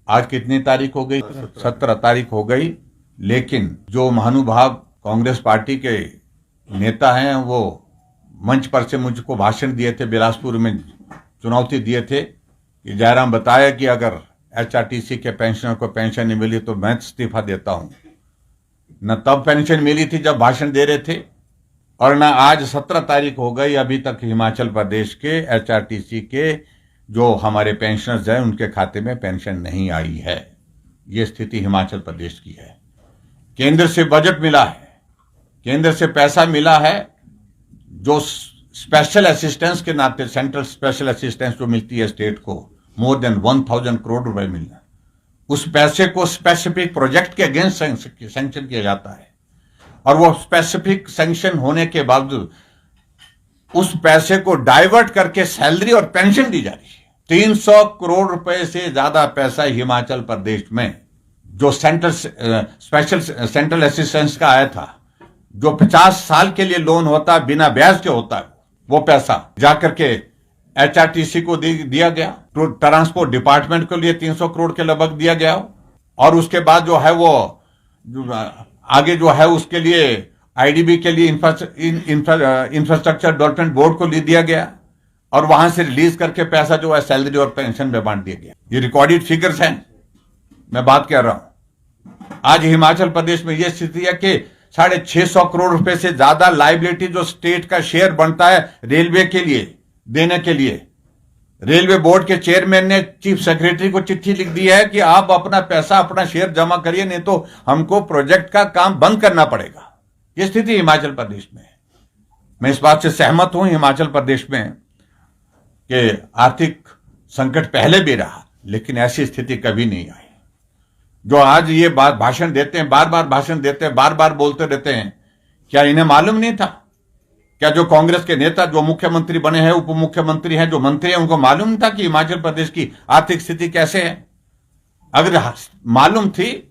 आज कितनी तारीख हो गई? 17 तारीख हो गई। लेकिन जो महानुभाव कांग्रेस पार्टी के नेता हैं वो मंच पर से मुझको भाषण दिए थे, बिलासपुर में चुनौती दिए थे कि जयराम बताया कि अगर एचआरटीसी के पेंशनर को पेंशन नहीं मिली तो मैं इस्तीफा देता हूं। न तब पेंशन मिली थी जब भाषण दे रहे थे, और न आज 17 तारीख हो गई अभी तक हिमाचल प्रदेश के एचआरटीसी के जो हमारे पेंशनर्स हैं उनके खाते में पेंशन नहीं आई है। ये स्थिति हिमाचल प्रदेश की है। केंद्र से बजट मिला है, केंद्र से पैसा मिला है, जो स्पेशल असिस्टेंस के नाते सेंट्रल स्पेशल असिस्टेंस जो मिलती है स्टेट को, मोर देन 1000 करोड़ रुपए मिलना, उस पैसे को स्पेसिफिक प्रोजेक्ट के अगेंस्ट सैंक्शन किया जाता है, और वो स्पेसिफिक सैंक्शन होने के बावजूद उस पैसे को डाइवर्ट करके सैलरी और पेंशन दी जा रही है। 300 करोड़ रुपए से ज्यादा पैसा हिमाचल प्रदेश में जो सेंट्रल असिस्टेंस का आया था, जो 50 साल के लिए लोन होता है बिना ब्याज के होता है, वो पैसा जाकर के एचआरटीसी को दिया गया, तो ट्रांसपोर्ट डिपार्टमेंट के लिए 300 करोड़ के लगभग दिया गया, और उसके बाद जो है वो आगे जो है उसके लिए आईडीबी के लिए इंफ्रास्ट्रक्चर डेवलपमेंट बोर्ड को दिया गया, और वहां से रिलीज करके पैसा जो है सैलरी और पेंशन में बांट दिया गया। ये रिकॉर्डेड फिगर्स हैं, मैं बात कर रहा हूं। आज हिमाचल प्रदेश में यह स्थिति है कि 650 करोड़ रुपए से ज्यादा लायबिलिटी जो स्टेट का शेयर बनता है रेलवे के लिए देने के लिए, रेलवे बोर्ड के चेयरमैन ने चीफ सेक्रेटरी को चिट्ठी लिख दी है कि आप अपना पैसा अपना शेयर जमा करिए, नहीं तो हमको प्रोजेक्ट का काम बंद करना पड़ेगा। यह स्थिति हिमाचल प्रदेश में है। मैं इस बात से सहमत हूं हिमाचल प्रदेश में कि आर्थिक संकट पहले भी रहा, लेकिन ऐसी स्थिति कभी नहीं आई। जो आज ये बात भाषण देते हैं, बार बार भाषण देते हैं, बार बार बोलते रहते हैं, क्या इन्हें मालूम नहीं था? क्या जो कांग्रेस के नेता जो मुख्यमंत्री बने हैं, उप मुख्यमंत्री हैं, जो मंत्री हैं, उनको मालूम था कि हिमाचल प्रदेश की आर्थिक स्थिति कैसे है? अगर मालूम थी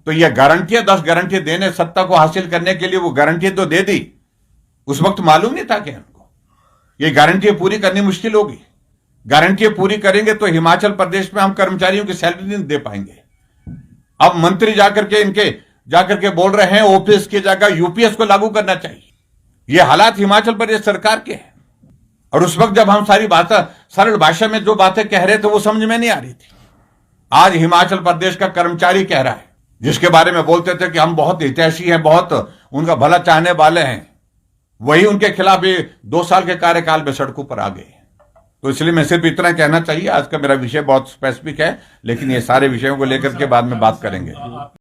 तो ये गारंटियां 10 गारंटियां देने सत्ता को हासिल करने के लिए वो गारंटियां तो दे दी। उस वक्त मालूम नहीं था कि इनको ये गारंटियां पूरी करनी मुश्किल होगी। गारंटियां पूरी करेंगे तो हिमाचल प्रदेश में हम कर्मचारियों की सैलरी नहीं दे पाएंगे। अब मंत्री जाकर के बोल रहे हैं ओपीएस की जगह यूपीएस को लागू करना चाहिए। ये हालात हिमाचल प्रदेश सरकार के हैं, और उस वक्त जब हम सारी बातें सरल भाषा में जो बातें कह रहे थे वो समझ में नहीं आ रही थी। आज हिमाचल प्रदेश का कर्मचारी कह रहा है, जिसके बारे में बोलते थे कि हम बहुत हितैषी हैं, बहुत उनका भला चाहने वाले हैं, वही उनके खिलाफ 2 साल के कार्यकाल में सड़कों पर आ गए। तो इसलिए मैं सिर्फ इतना कहना चाहिए। आज का मेरा विषय बहुत स्पेसिफिक है, लेकिन ये सारे विषयों को लेकर के बाद में बात करेंगे।